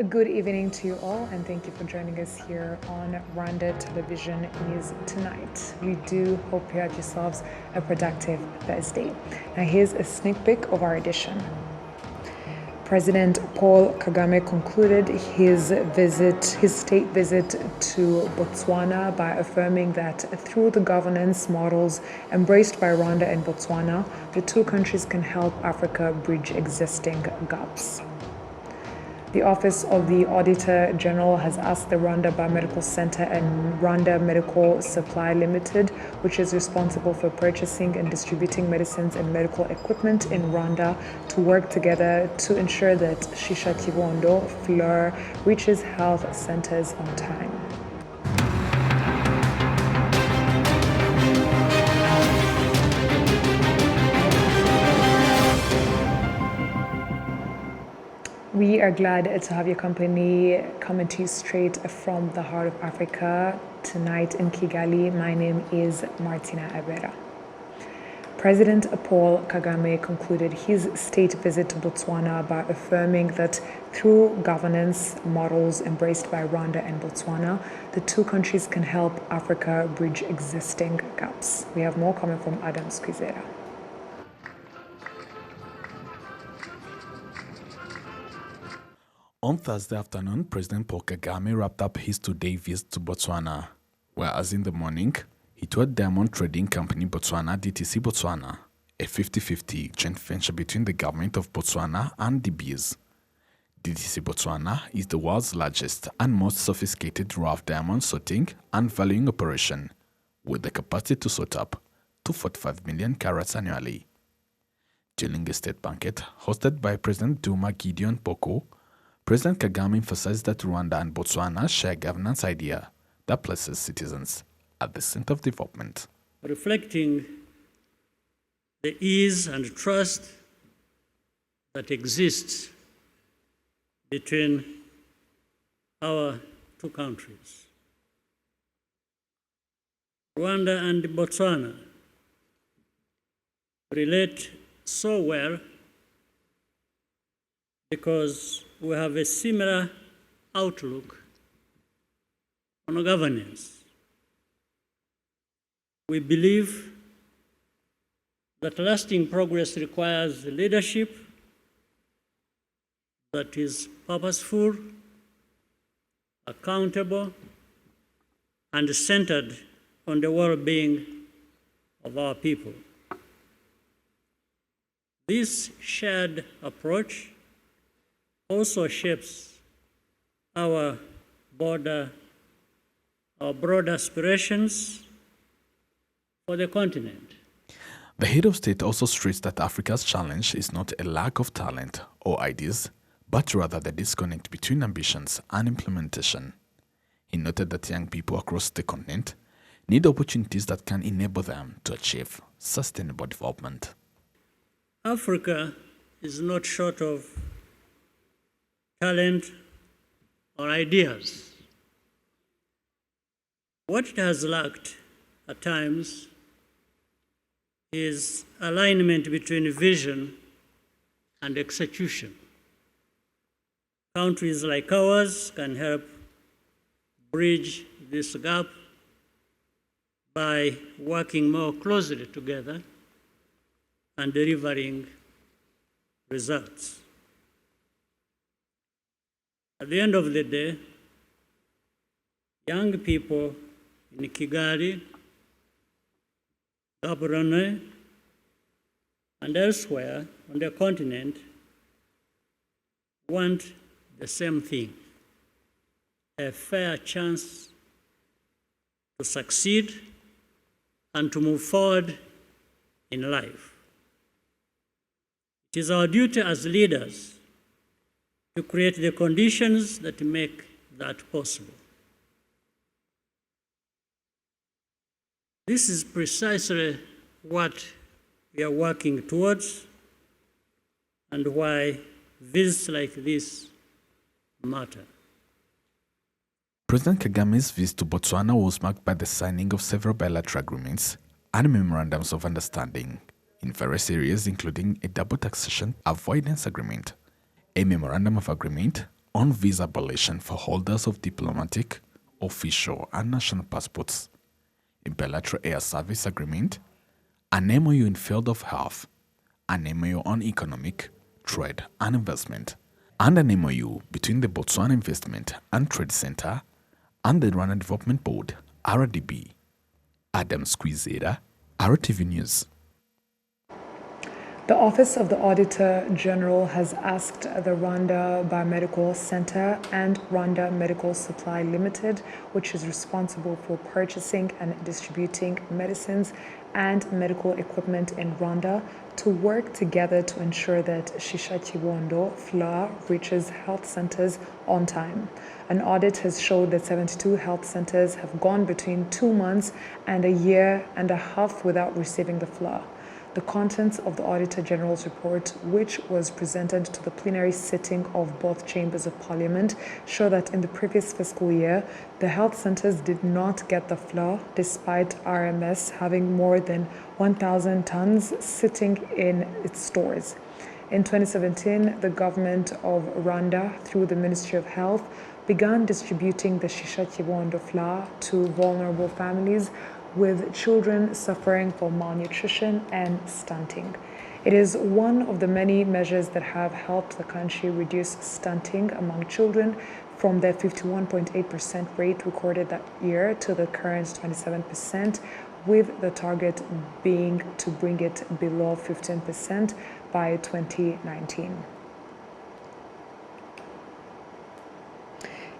Good evening to you all, and thank you for joining us here on Rwanda Television News tonight. We do hope you had yourselves a productive Thursday. Now, here's a sneak peek of our edition. President Paul Kagame concluded his state visit to Botswana by affirming that through the governance models embraced by Rwanda and Botswana, the two countries can help Africa bridge existing gaps. The Office of the Auditor General has asked the Rwanda Biomedical Center and Rwanda Medical Supply Limited, which is responsible for purchasing and distributing medicines and medical equipment in Rwanda, to work together to ensure that Shisha Kibondo Fleur reaches health centers on time. We are glad to have your company coming to you straight from the heart of Africa tonight in Kigali. My name is Martina Abera. President Paul Kagame concluded his state visit to Botswana by affirming that through governance models embraced by Rwanda and Botswana, the two countries can help Africa bridge existing gaps. We have more coming from Adam Squizera. On Thursday afternoon, President Paul Kagame wrapped up his two-day visit to Botswana, whereas in the morning, he toured Diamond Trading Company Botswana DTC Botswana, a 50-50 joint venture between the government of Botswana and De Beers. DTC Botswana is the world's largest and most sophisticated rough diamond sorting and valuing operation, with the capacity to sort up to 45 million carats annually. During a state banquet hosted by President Duma Gideon Poko, President Kagame emphasized that Rwanda and Botswana share a governance idea that places citizens at the center of development. Reflecting the ease and trust that exists between our two countries. Rwanda and Botswana relate so well because we have a similar outlook on governance. We believe that lasting progress requires leadership that is purposeful, accountable, and centered on the well-being of our people. This shared approach also shapes our broader aspirations for the continent. The head of state also stressed that Africa's challenge is not a lack of talent or ideas, but rather the disconnect between ambitions and implementation. He noted that young people across the continent need opportunities that can enable them to achieve sustainable development. Africa is not short of talent or ideas. What it has lacked at times is alignment between vision and execution. Countries like ours can help bridge this gap by working more closely together and delivering results. At the end of the day, young people in Kigali, Gaborone, and elsewhere on the continent want the same thing: a fair chance to succeed and to move forward in life. It is our duty as leaders to create the conditions that make that possible. This is precisely what we are working towards and why visits like this matter. President Kagame's visit to Botswana was marked by the signing of several bilateral agreements and memorandums of understanding in various areas, including a double taxation avoidance agreement, a memorandum of agreement on visa abolition for holders of diplomatic, official, and national passports, a bilateral air service agreement, an MOU in field of health, an MOU on economic, trade, and investment, and an MOU between the Botswana Investment and Trade Center and the Rwanda Development Board, RDB. Adam Squizera, RwandaTV News. The Office of the Auditor General has asked the Rwanda Biomedical Center and Rwanda Medical Supply Limited, which is responsible for purchasing and distributing medicines and medical equipment in Rwanda, to work together to ensure that Shisha Kibondo flour reaches health centers on time. An audit has showed that 72 health centers have gone between 2 months and a year and a half without receiving the flour. The contents of the Auditor General's report, which was presented to the plenary sitting of both chambers of parliament, show that in the previous fiscal year, the health centers did not get the flour, despite RMS having more than 1,000 tons sitting in its stores. In 2017, the government of Rwanda, through the Ministry of Health, began distributing the Shisha Kibondo flour to vulnerable families with children suffering from malnutrition and stunting. It is one of the many measures that have helped the country reduce stunting among children from the 51.8% rate recorded that year to the current 27%, with the target being to bring it below 15% by 2019.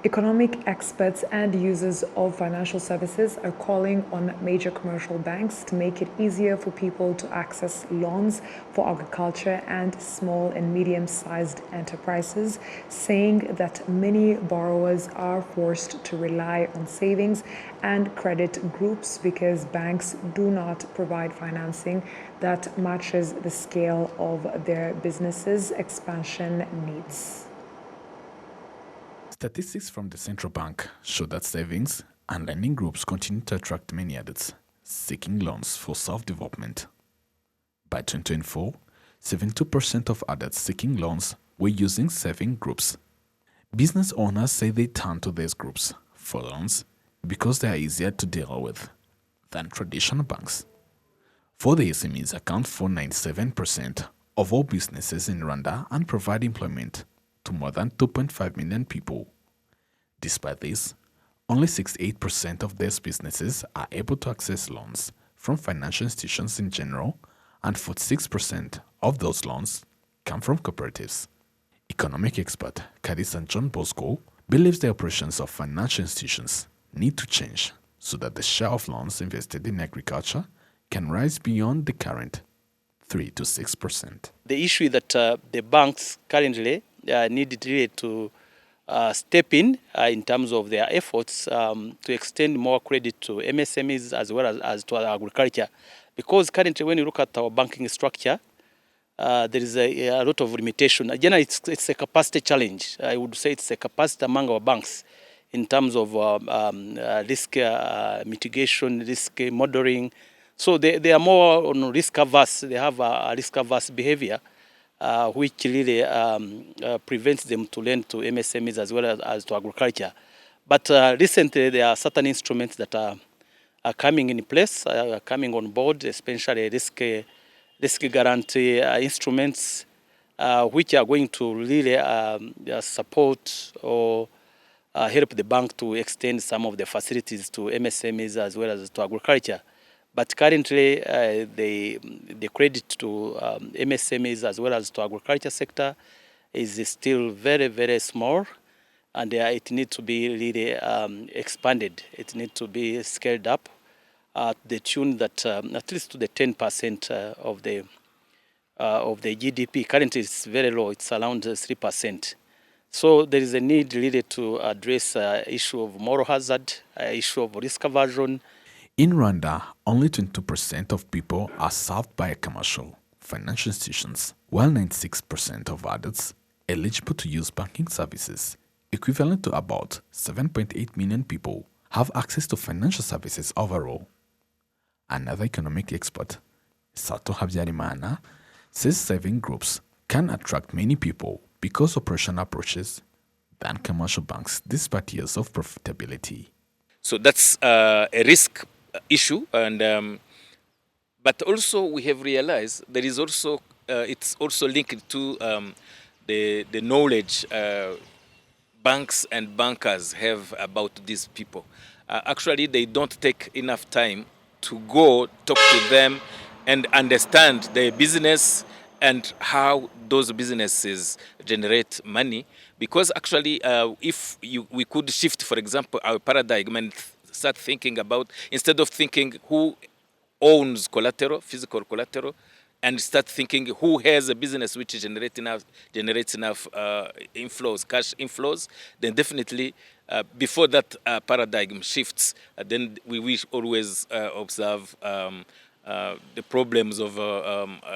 Economic experts and users of financial services are calling on major commercial banks to make it easier for people to access loans for agriculture and small and medium-sized enterprises, saying that many borrowers are forced to rely on savings and credit groups because banks do not provide financing that matches the scale of their businesses' expansion needs. Statistics from the central bank show that savings and lending groups continue to attract many adults seeking loans for self-development. By 2024, 72% of adults seeking loans were using saving groups. Business owners say they turn to these groups for loans because they are easier to deal with than traditional banks. For the SMEs account for 97% of all businesses in Rwanda and provide employment to more than 2.5 million people. Despite this, only 68% of these businesses are able to access loans from financial institutions in general, and 46% of those loans come from cooperatives. Economic expert Carissa John Bosco believes the operations of financial institutions need to change so that the share of loans invested in agriculture can rise beyond the current 3 to 6%. The issue is that the banks currently need really to step in terms of their efforts to extend more credit to MSMEs as well as to agriculture. Because currently when you look at our banking structure, there is a lot of limitation. Again, it's a capacity challenge. I would say it's a capacity among our banks in terms of risk mitigation, risk modeling. So they are more on risk averse. They have a risk averse behavior, which really prevents them to lend to MSMEs as well as to agriculture. But recently, there are certain instruments that are coming in place, coming on board, especially risk guarantee instruments, which are going to really support or help the bank to extend some of the facilities to MSMEs as well as to agriculture. But currently, the credit to MSMEs as well as to agriculture sector is still very, very small, and it needs to be really expanded. It needs to be scaled up at the tune that at least to the 10% of the GDP. Currently, it's very low. It's around 3%. So there is a need really to address issue of moral hazard, issue of risk aversion. In Rwanda, only 22% of people are served by commercial financial institutions, while 96% of adults eligible to use banking services, equivalent to about 7.8 million people, have access to financial services overall. Another economic expert, Sato Habyarimana, says saving groups can attract many people because operational approaches than commercial banks despite years of profitability. So that's a risk issue, and but also we have realized there is also it's also linked to the knowledge banks and bankers have about these people. Actually, they don't take enough time to go talk to them and understand their business and how those businesses generate money. Because actually, if we could shift, for example, our paradigm and start thinking about, instead of thinking who owns collateral, physical collateral, and start thinking who has a business which generates enough inflows, cash inflows, then definitely before that paradigm shifts, then we will always observe the problems of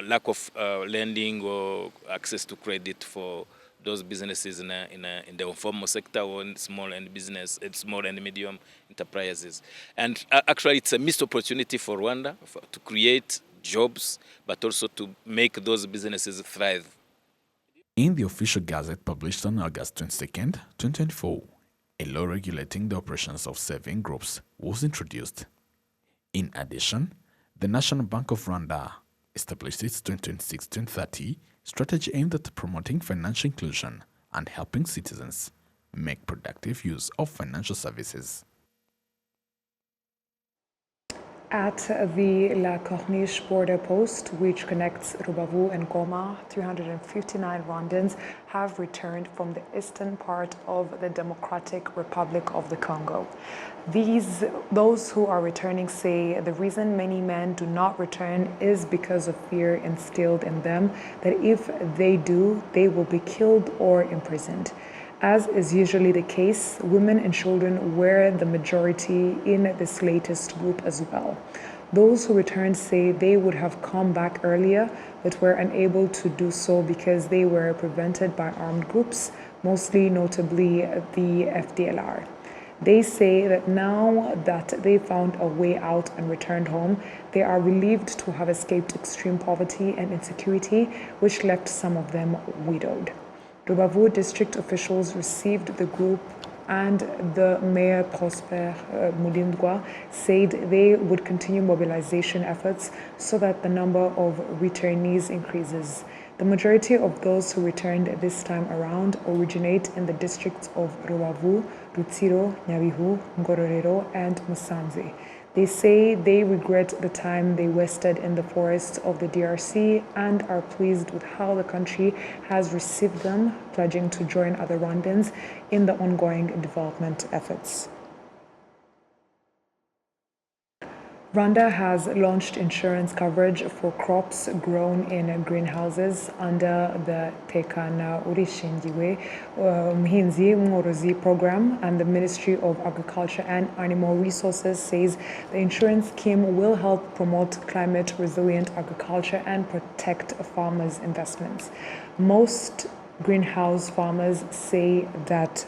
lack of lending or access to credit for those businesses in the informal sector or in small and medium enterprises. And actually, it's a missed opportunity for Rwanda to create jobs, but also to make those businesses thrive. In the official gazette published on August 22nd, 2024, a law regulating the operations of saving groups was introduced. In addition, the National Bank of Rwanda established its 2026-2030 strategy aimed at promoting financial inclusion and helping citizens make productive use of financial services. At the La Corniche border post, which connects Rubavu and Goma, 359 Rwandans have returned from the eastern part of the Democratic Republic of the Congo. Those who are returning say the reason many men do not return is because of fear instilled in them that if they do, they will be killed or imprisoned. As is usually the case, women and children were the majority in this latest group as well. Those who returned say they would have come back earlier, but were unable to do so because they were prevented by armed groups, mostly notably the FDLR. They say that now that they found a way out and returned home, they are relieved to have escaped extreme poverty and insecurity, which left some of them widowed. Rubavu district officials received the group, and the mayor Prosper Mulindwa said they would continue mobilization efforts so that the number of returnees increases. The majority of those who returned this time around originate in the districts of Rubavu, Rutsiro, Nyabihu, Ngororero, and Musanze. They say they regret the time they wasted in the forests of the DRC and are pleased with how the country has received them, pledging to join other Rwandans in the ongoing development efforts. Rwanda has launched insurance coverage for crops grown in greenhouses under the Tekana Urishingiwe Muhinzi Mworozi program, and the Ministry of Agriculture and Animal Resources says the insurance scheme will help promote climate resilient agriculture and protect farmers' investments. Most greenhouse farmers say that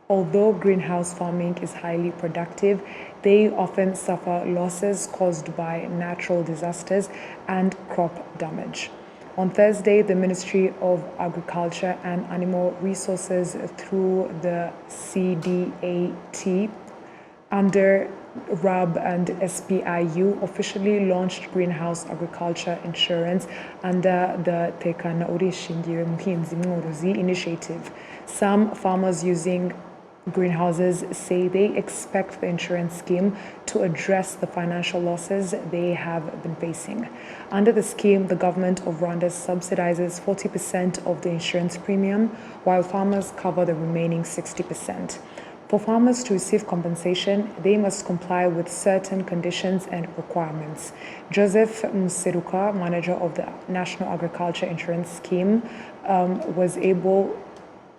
although greenhouse farming is highly productive, they often suffer losses caused by natural disasters and crop damage. On Thursday, the Ministry of Agriculture and Animal Resources, through the CDAT, under RAB and SPIU, officially launched greenhouse agriculture insurance under the Tekana Urishingiwe Muhinzi Mworozi initiative. Some farmers using greenhouses say they expect the insurance scheme to address the financial losses they have been facing. Under the scheme, the government of Rwanda subsidizes 40% of the insurance premium, while farmers cover the remaining 60%. For farmers to receive compensation, they must comply with certain conditions and requirements. Joseph Museruka, manager of the National Agriculture Insurance Scheme, was able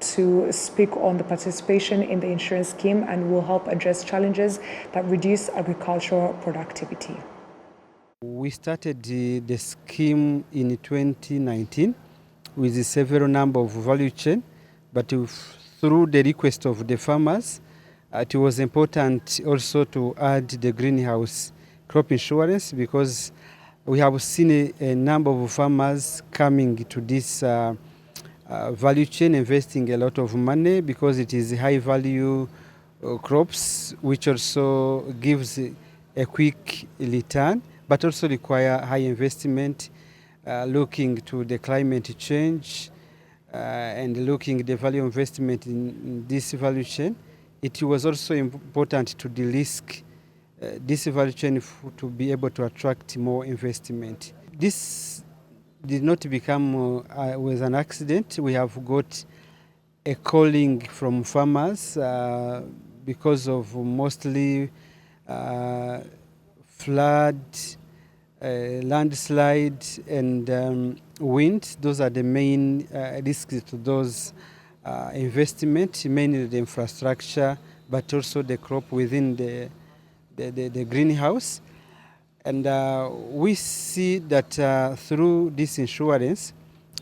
to speak on the participation in the insurance scheme and will help address challenges that reduce agricultural productivity. We started the scheme in 2019 with several number of value chain, but through the request of the farmers, it was important also to add the greenhouse crop insurance, because we have seen a number of farmers coming to this value chain, investing a lot of money because it is high value crops, which also gives a quick return, but also require high investment, looking to the climate change and looking the value investment in this value chain. It was also important to de-risk this value chain to be able to attract more investment. This did not become with an accident. We have got a calling from farmers because of mostly flood, landslide, and wind. Those are the main risks to those investment, mainly the infrastructure, but also the crop within the greenhouse. And we see that through this insurance,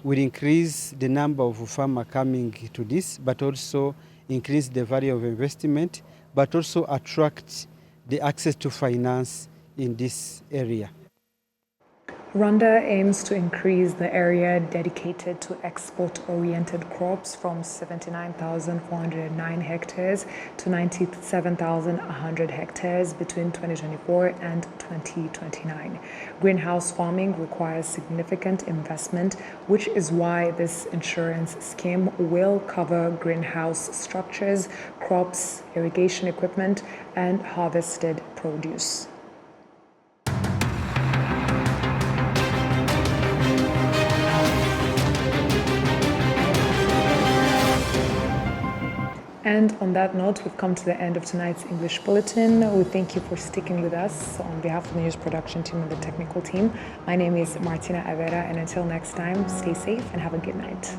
will increase the number of farmers coming to this, but also increase the value of investment, but also attract the access to finance in this area. Rwanda aims to increase the area dedicated to export-oriented crops from 79,409 hectares to 97,100 hectares between 2024 and 2029. Greenhouse farming requires significant investment, which is why this insurance scheme will cover greenhouse structures, crops, irrigation equipment, and harvested produce. And on that note, we've come to the end of tonight's English Bulletin. We thank you for sticking with us. On behalf of the news production team and the technical team, my name is Martina Avera, and until next time, stay safe and have a good night.